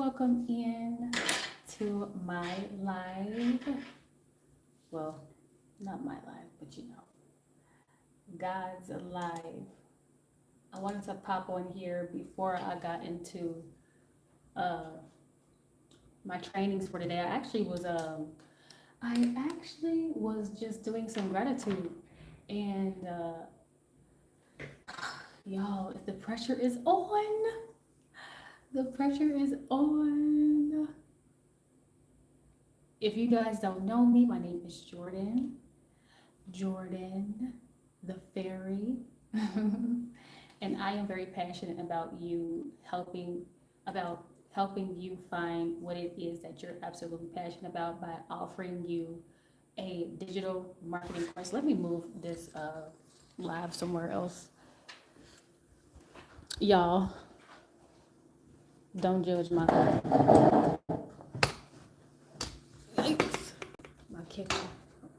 welcome in to my live. Well, not my live, but God's live. I wanted to pop on here before I got into uh, my trainings for today. I actually was just doing some gratitude, and y'all, if the pressure is on, the pressure is on. If you guys don't know me, my name is Jordan. Jordan, the fairy. And I am very passionate about helping you find what it is that you're absolutely passionate about by offering you a digital marketing course. Let me move this live somewhere else. Y'all, don't judge my yikes. My kitchen.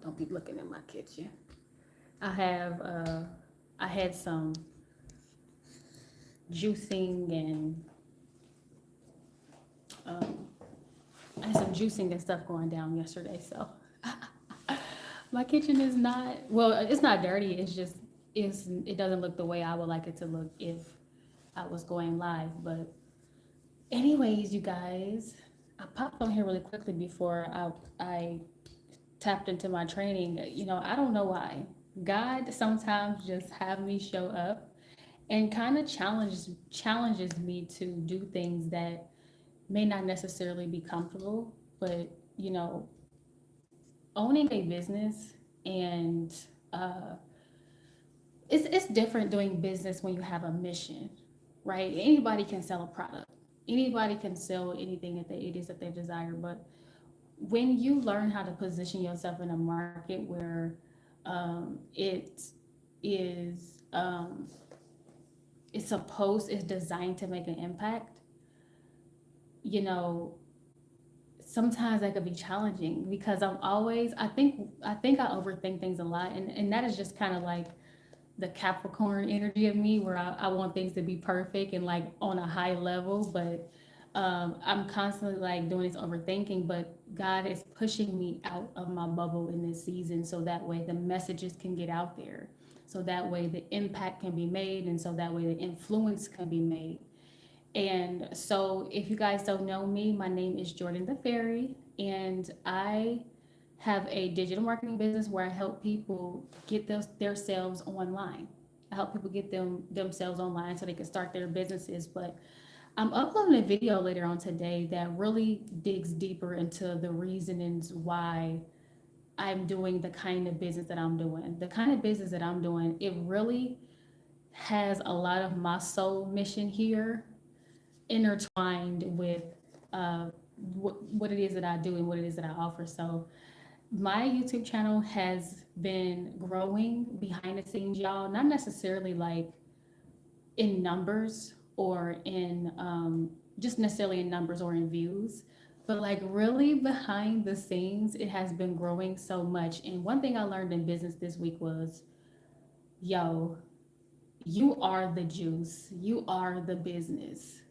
Don't be looking at my kitchen. I have I had some juicing and um, I had some juicing and stuff going down yesterday. So my kitchen is not, well, it's not dirty. It doesn't look the way I would like it to look if I was going live. But anyways, you guys, I popped on here really quickly before I tapped into my training. I don't know why. God sometimes just have me show up and kind of challenges me to do things that may not necessarily be comfortable, but owning a business and uh, it's different doing business when you have a mission, right? Anybody can sell a product. Anybody can sell anything it is that they desire, but when you learn how to position yourself in a market where it is it's designed to make an impact, you know, sometimes that could be challenging because I think I overthink things a lot, and that is just kind of like the Capricorn energy of me where I want things to be perfect and like on a high level, but I'm constantly like doing this overthinking, but God is pushing me out of my bubble in this season so that way the messages can get out there. So that way the impact can be made and so that way the influence can be made. And so, if you guys don't know me, my name is Jordan the Fairy, and I have a digital marketing business where I help people get their selves online. I help people get themselves online so they can start their businesses. But I'm uploading a video later on today that really digs deeper into the reasonings why I'm doing the kind of business that I'm doing. The kind of business that I'm doing, it really has a lot of my soul mission here intertwined with what it is that I do and what it is that I offer. So my YouTube channel has been growing behind the scenes, y'all. Not necessarily like in numbers or in just necessarily in numbers or in views, but like really behind the scenes, it has been growing so much. And one thing I learned in business this week was, yo, you are the juice, you are the business.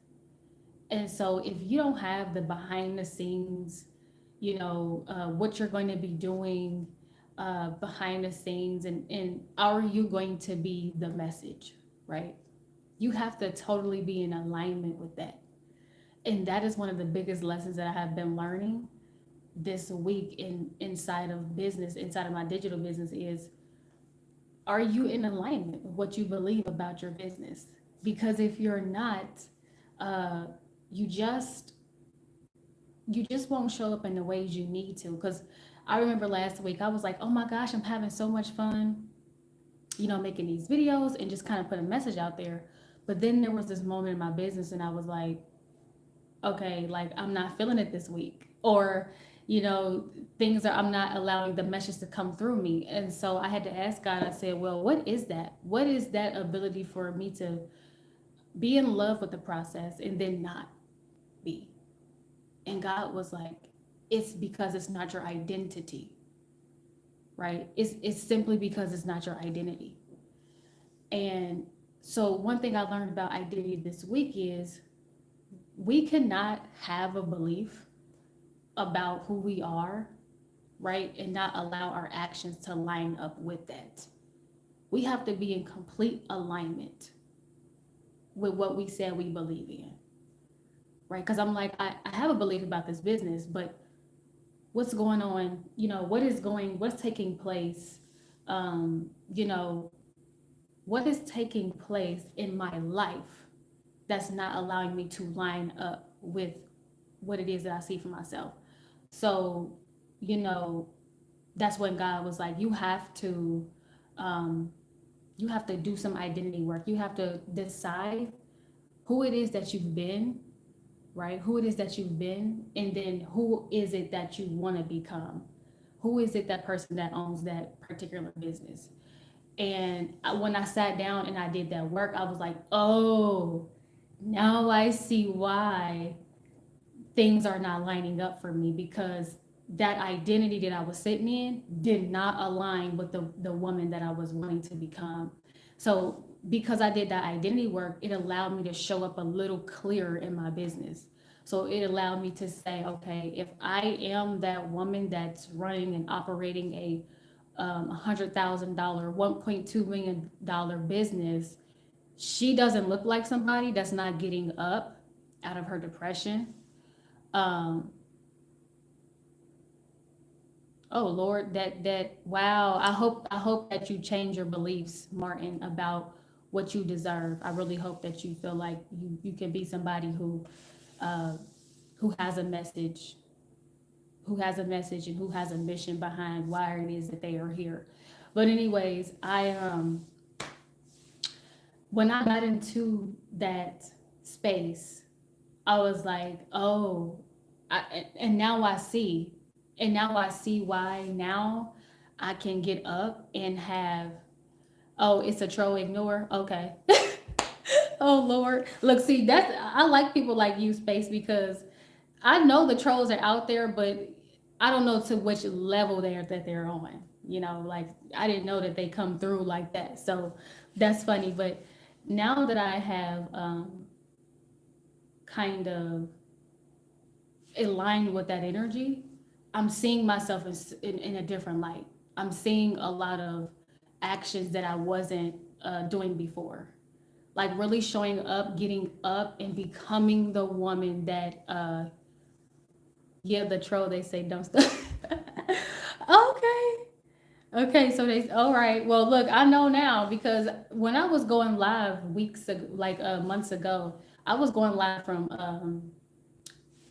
And so if you don't have the behind the scenes, what you're going to be doing behind the scenes, and are you going to be the message, right? You have to totally be in alignment with that. And that is one of the biggest lessons that I have been learning this week inside of business, inside of my digital business is, are you in alignment with what you believe about your business? Because if you're not, uh, you just you just won't show up in the ways you need to. Because I remember last week I was like, oh my gosh, I'm having so much fun, making these videos and just kind of put a message out there. But then there was this moment in my business and I was like, okay, like I'm not feeling it this week. Or, things are, I'm not allowing the message to come through me. And so I had to ask God, I said, well, what is that? What is that ability for me to be in love with the process and then not be? And God was like, it's because it's not your identity, right? It's simply because it's not your identity. And so one thing I learned about identity this week is we cannot have a belief about who we are, right? And not allow our actions to line up with that. We have to be in complete alignment with what we said we believe in, right? Because I'm like, I have a belief about this business, but what's going on? What's taking place? You know, what is taking place in my life that's not allowing me to line up with what it is that I see for myself. So, you know, that's when God was like, um, you have to do some identity work. You have to decide who it is that you've been, right? Who it is that you've been, and then who is it that you want to become? Who is it that person that owns that particular business? And when I sat down and I did that work, I was like, oh, now I see why things are not lining up for me, because that identity that I was sitting in did not align with the woman that I was wanting to become. So because I did that identity work, it allowed me to show up a little clearer in my business. So it allowed me to say, okay, if I am that woman that's running and operating a $100,000, $1.2 million business, she doesn't look like somebody that's not getting up out of her depression. Um, oh Lord, that wow. I hope that you change your beliefs, Martin, about what you deserve. I really hope that you feel like you can be somebody uh, who has a message, and who has a mission behind why it is that they are here. But anyways, I when I got into that space, I was like, oh, and now I see, why now I can get up and have, oh, it's a troll, ignore. Okay. Oh Lord. Look, see, that's, I like people like you, Space, because I know the trolls are out there, but I don't know to which level they're on. Like I didn't know that they come through like that. So that's funny. But now that I have kind of aligned with that energy, I'm seeing myself in a different light. I'm seeing a lot of actions that I wasn't doing before. Like really showing up, getting up, and becoming the woman that, yeah, the troll, they say dumb stuff. Okay. Okay, so all right. Well, look, I know now because when I was going live weeks ago, like months ago, I was going live from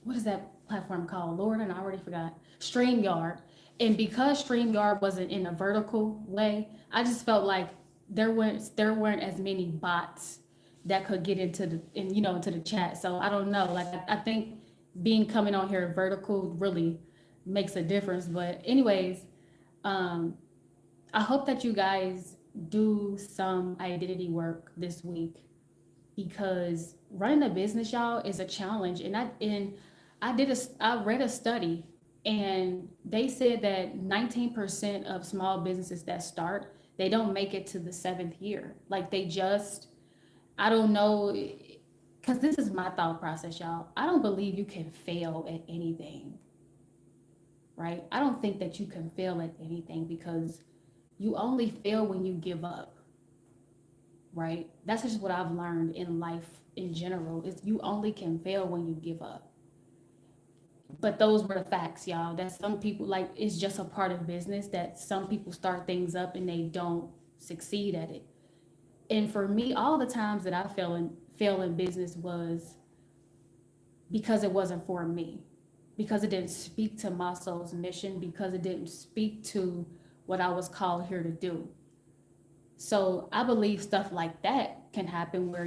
what is that platform called? Lord, and I already forgot. StreamYard. And because StreamYard wasn't in a vertical way, I just felt like there weren't as many bots that could get into the chat. So I don't know. Like I think being coming on here vertical really makes a difference. But anyways, um, I hope that you guys do some identity work this week, because running a business, y'all, is a challenge. I read a study, and they said that 19% of small businesses that start, they don't make it to the seventh year. Like they just, I don't know, because this is my thought process, y'all. I don't believe you can fail at anything, right? I don't think that you can fail at anything, because you only fail when you give up, right? That's just what I've learned in life in general, is you only can fail when you give up. But those were the facts, y'all. That some people, like, it's just a part of business that some people start things up and they don't succeed at it. And for me, all the times that I fail in business was because it wasn't for me, because it didn't speak to my soul's mission, because it didn't speak to what I was called here to do. So I believe stuff like that can happen where,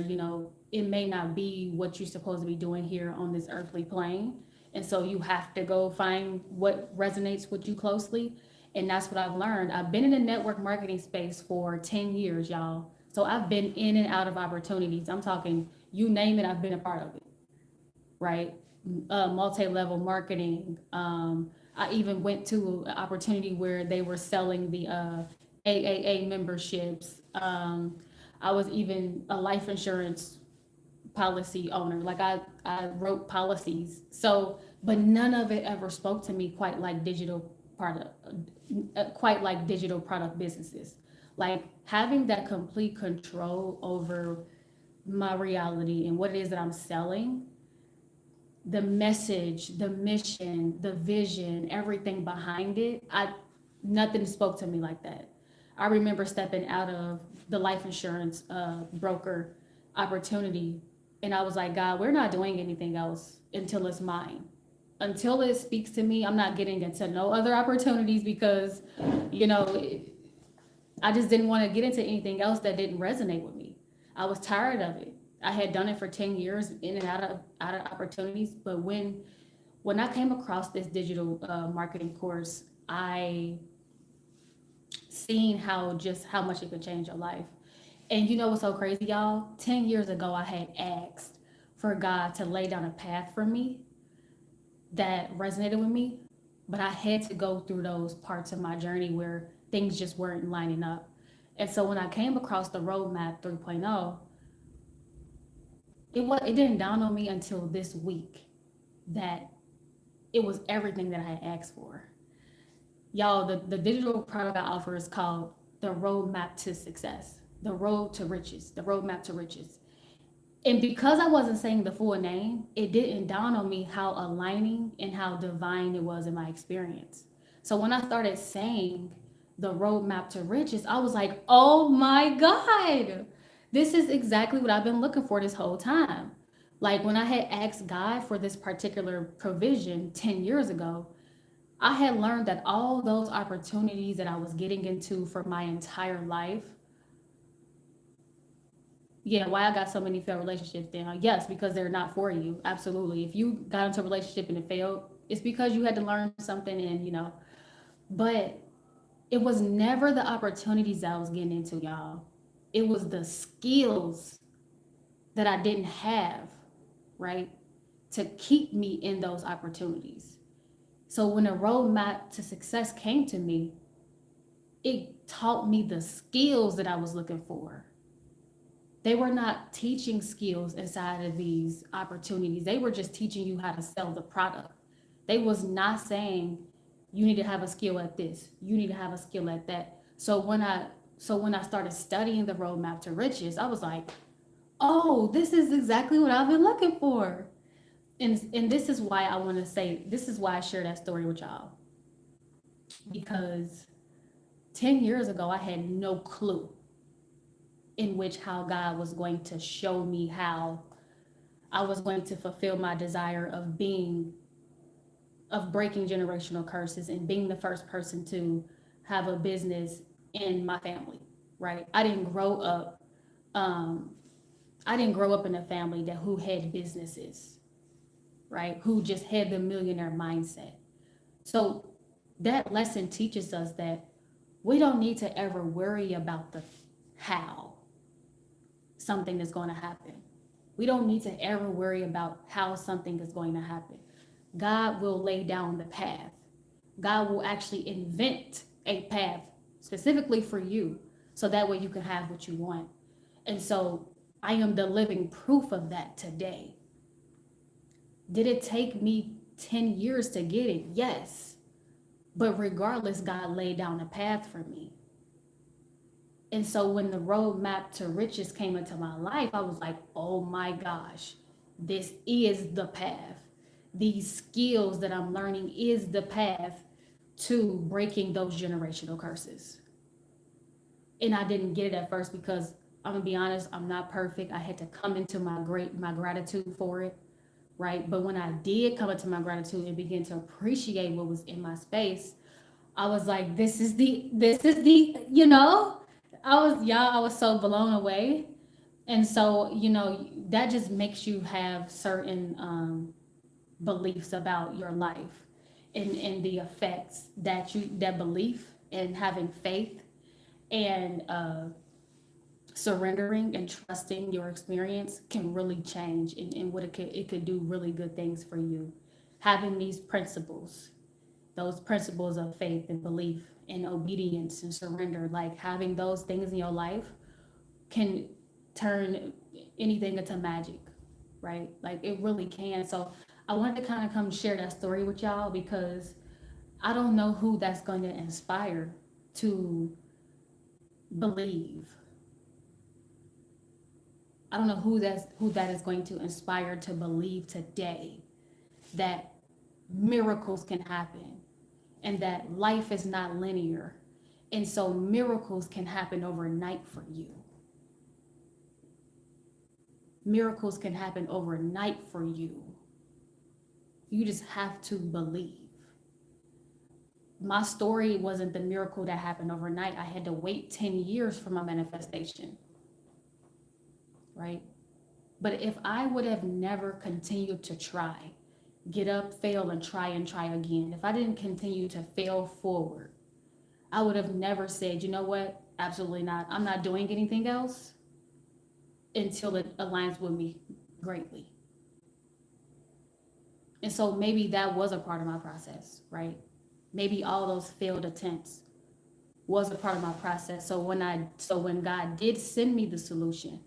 it may not be what you're supposed to be doing here on this earthly plane. And so you have to go find what resonates with you closely. And that's what I've learned. I've been in the network marketing space for 10 years, y'all. So I've been in and out of opportunities. I'm talking, you name it, I've been a part of it, right? Multi-level marketing. I even went to an opportunity where they were selling the AAA memberships. I was even a life insurance policy owner. Like I wrote policies. So, but none of it ever spoke to me quite like digital product businesses. Like having that complete control over my reality and what it is that I'm selling, the message, the mission, the vision, everything behind it, I nothing spoke to me like that. I remember stepping out of the life insurance broker opportunity, and I was like, God, we're not doing anything else until it's mine. Until it speaks to me, I'm not getting into no other opportunities because, you know, I just didn't want to get into anything else that didn't resonate with me. I was tired of it. I had done it for 10 years in and out of opportunities, but when I came across this digital marketing course, I seen how much it could change your life. And you know what's so crazy, y'all? 10 years ago, I had asked for God to lay down a path for me that resonated with me, but I had to go through those parts of my journey where things just weren't lining up. And so when I came across the roadmap 3.0, it didn't dawn on me until this week that it was everything that I had asked for. Y'all, the digital product I offer is called the roadmap to success, the road to riches, the roadmap to riches. And because I wasn't saying the full name, it didn't dawn on me how aligning and how divine it was in my experience. So when I started saying the roadmap to riches, I was like, oh my God, this is exactly what I've been looking for this whole time. Like when I had asked God for this particular provision 10 years ago, I had learned that all those opportunities that I was getting into for my entire life, yeah, why I got so many failed relationships then? Yes, because they're not for you. Absolutely. If you got into a relationship and it failed, it's because you had to learn something and, but it was never the opportunities that I was getting into, y'all. It was the skills that I didn't have, right? To keep me in those opportunities. So when a roadmap to success came to me, it taught me the skills that I was looking for. They were not teaching skills inside of these opportunities. They were just teaching you how to sell the product. They was not saying you need to have a skill at this, you need to have a skill at that. So when I started studying the roadmap to riches, I was like, oh, this is exactly what I've been looking for. And this is why I want to say, this is why I share that story with y'all. Because 10 years ago, I had no clue in which how God was going to show me how I was going to fulfill my desire of breaking generational curses and being the first person to have a business in my family, right? Um, I didn't grow up in a family who had businesses, right? Who just had the millionaire mindset. So that lesson teaches us that we don't need to ever worry about the how something is going to happen. We don't need to ever worry about how something is going to happen. God will lay down the path. God will actually invent a path specifically for you so that way you can have what you want. And so I am the living proof of that today. Did it take me 10 years to get it? Yes. But regardless, God laid down a path for me. And so when the roadmap to riches came into my life, I was like, oh my gosh, this is the path. These skills that I'm learning is the path to breaking those generational curses. And I didn't get it at first because I'm gonna be honest, I'm not perfect. I had to come into my gratitude for it, right? But when I did come into my gratitude and begin to appreciate what was in my space, I was like, I was so blown away. And so, that just makes you have certain beliefs about your life and the effects that belief and having faith and surrendering and trusting your experience can really change and what it could do really good things for you. Having these principles, those principles of faith and belief and obedience and surrender, like having those things in your life can turn anything into magic. right? Like it really can. So I wanted to kind of come share that story with y'all because I don't know who that's going to inspire to believe. I don't know who that is going to inspire to believe today that miracles can happen and that life is not linear. And so miracles can happen overnight for you. Miracles can happen overnight for you. You just have to believe. My story wasn't the miracle that happened overnight. I had to wait 10 years for my manifestation, right? But if I would have never continued to try, get up, fail, and try again, if I didn't continue to fail forward, I would have never said, you know what? Absolutely not. I'm not doing anything else until it aligns with me greatly. And so maybe that was a part of my process, right? Maybe all those failed attempts was a part of my process. So when God did send me the solution,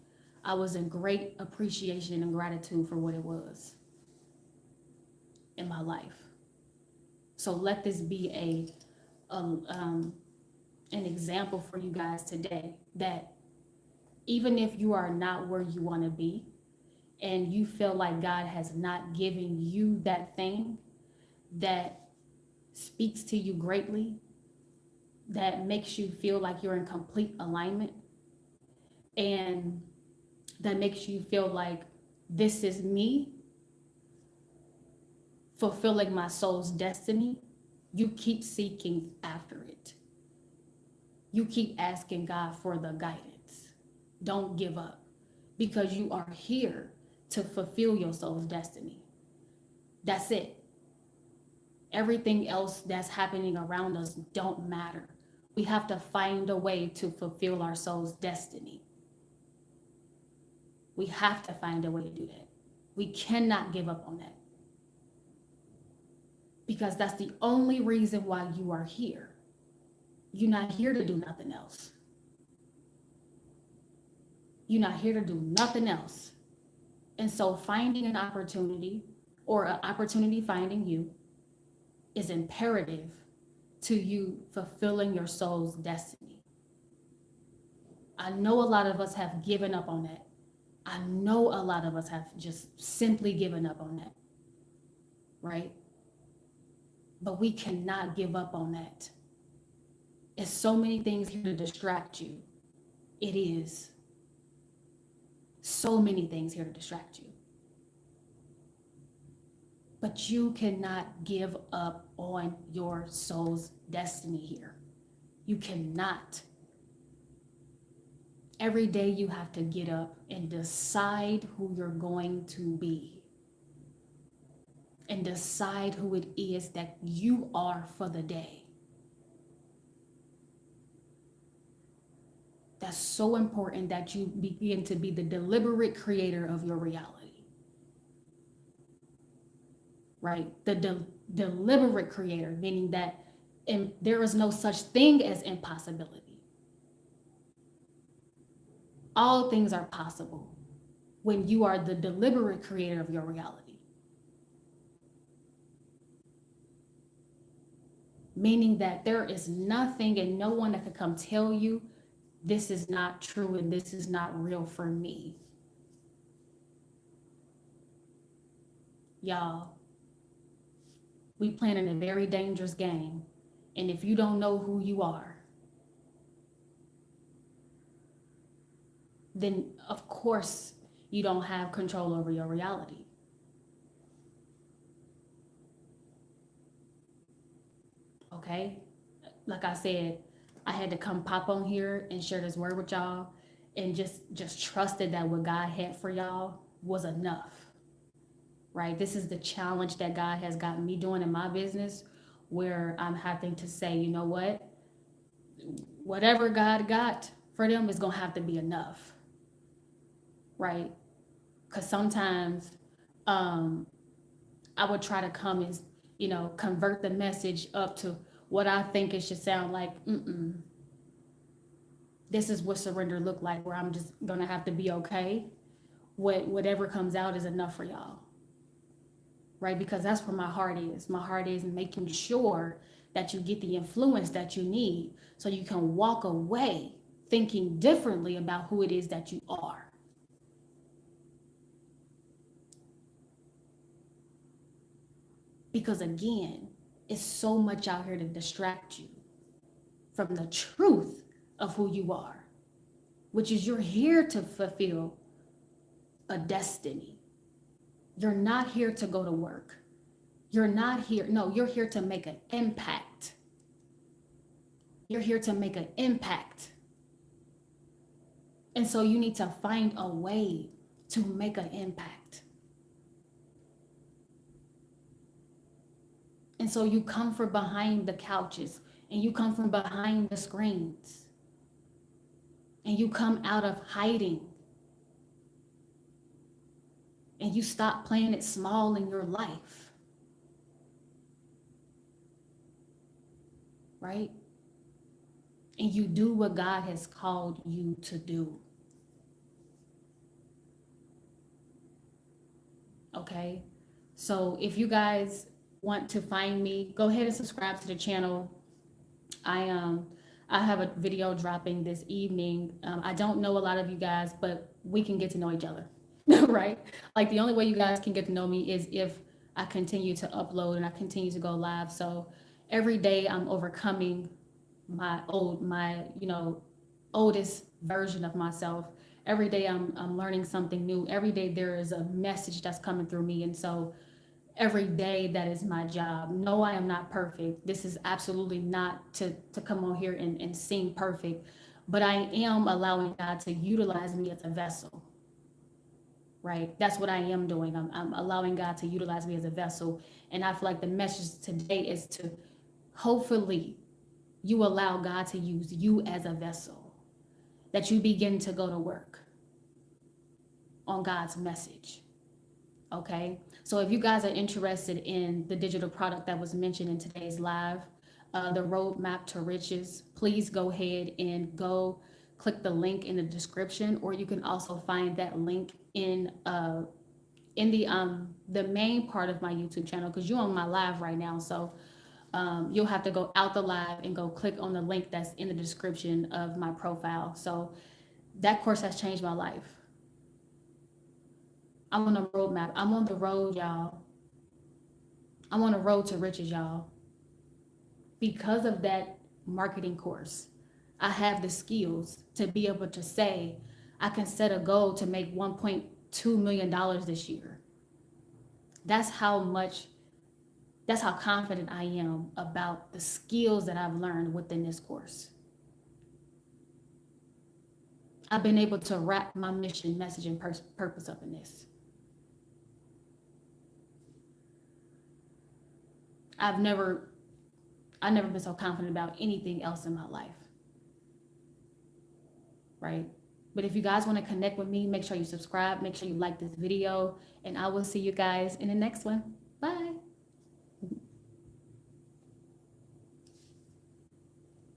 I was in great appreciation and gratitude for what it was in my life. So let this be an example for you guys today that even if you are not where you want to be and you feel like God has not given you that thing that speaks to you greatly, that makes you feel like you're in complete alignment, and that makes you feel like this is me fulfilling my soul's destiny, you keep seeking after it. You keep asking God for the guidance. Don't give up because you are here to fulfill your soul's destiny. That's it. Everything else that's happening around us don't matter. We have to find a way to fulfill our soul's destiny. We have to find a way to do that. We cannot give up on that. Because that's the only reason why you are here. You're not here to do nothing else. You're not here to do nothing else. And so finding an opportunity or an opportunity finding you is imperative to you fulfilling your soul's destiny. I know a lot of us have given up on that. I know a lot of us have just simply given up on that, right? But we cannot give up on that. It's so many things here to distract you. It is. So many things here to distract you. But you cannot give up on your soul's destiny here. You cannot. Every day you have to get up and decide who you're going to be. And decide who it is that you are for the day. That's so important that you begin to be the deliberate creator of your reality. Right? The deliberate creator, meaning that there is no such thing as impossibility. All things are possible when you are the deliberate creator of your reality. Meaning that there is nothing and no one that could come tell you this is not true and this is not real for me. Y'all, we playing in a very dangerous game. And if you don't know who you are, then of course you don't have control over your reality. Okay? Like I said, I had to come pop on here and share this word with y'all and just trusted that what God had for y'all was enough. Right? This is the challenge that God has got me doing in my business, where I'm having to say, you know what? Whatever God got for them is going to have to be enough. Right? Because sometimes I would try to come and, convert the message up to what I think it should sound like. This is what surrender looked like, where I'm just going to have to be okay whatever comes out is enough for y'all, right? Because that's where my heart is. My heart is making sure that you get the influence that you need so you can walk away thinking differently about who it is that you are. Because again, it's so much out here to distract you from the truth of who you are, which is you're here to fulfill a destiny. You're not here to go to work. You're not here. No, you're here to make an impact. You're here to make an impact. And so you need to find a way to make an impact. And so you come from behind the couches and you come from behind the screens and you come out of hiding and you stop playing it small in your life. Right? And you do what God has called you to do. Okay? So if you guys want to find me, go ahead and subscribe to the channel. I have a video dropping this evening. I don't know a lot of you guys, but we can get to know each other, right? Like the only way you guys can get to know me is if I continue to upload and I continue to go live. So every day I'm overcoming my oldest version of myself. Every day I'm learning something new. Every day there is a message that's coming through me. And so every day that is my job. No, I am not perfect. This is absolutely not to come on here and seem perfect, but I am allowing God to utilize me as a vessel. Right? That's what I am doing. I'm allowing God to utilize me as a vessel. And I feel like the message today is to hopefully you allow God to use you as a vessel, that you begin to go to work on God's message. Okay, so if you guys are interested in the digital product that was mentioned in today's live, the Roadmap to Riches, please go ahead and go click the link in the description, or you can also find that link in the main part of my YouTube channel, because you're on my live right now. So you'll have to go out the live and go click on the link that's in the description of my profile. So that course has changed my life. I'm on a roadmap. I'm on the road, y'all. I'm on a road to riches, y'all. Because of that marketing course, I have the skills to be able to say, I can set a goal to make $1.2 million this year. That's how confident I am about the skills that I've learned within this course. I've been able to wrap my mission, message, and purpose up in this. I've never been so confident about anything else in my life. Right? But if you guys want to connect with me, make sure you subscribe, make sure you like this video, and I will see you guys in the next one. Bye.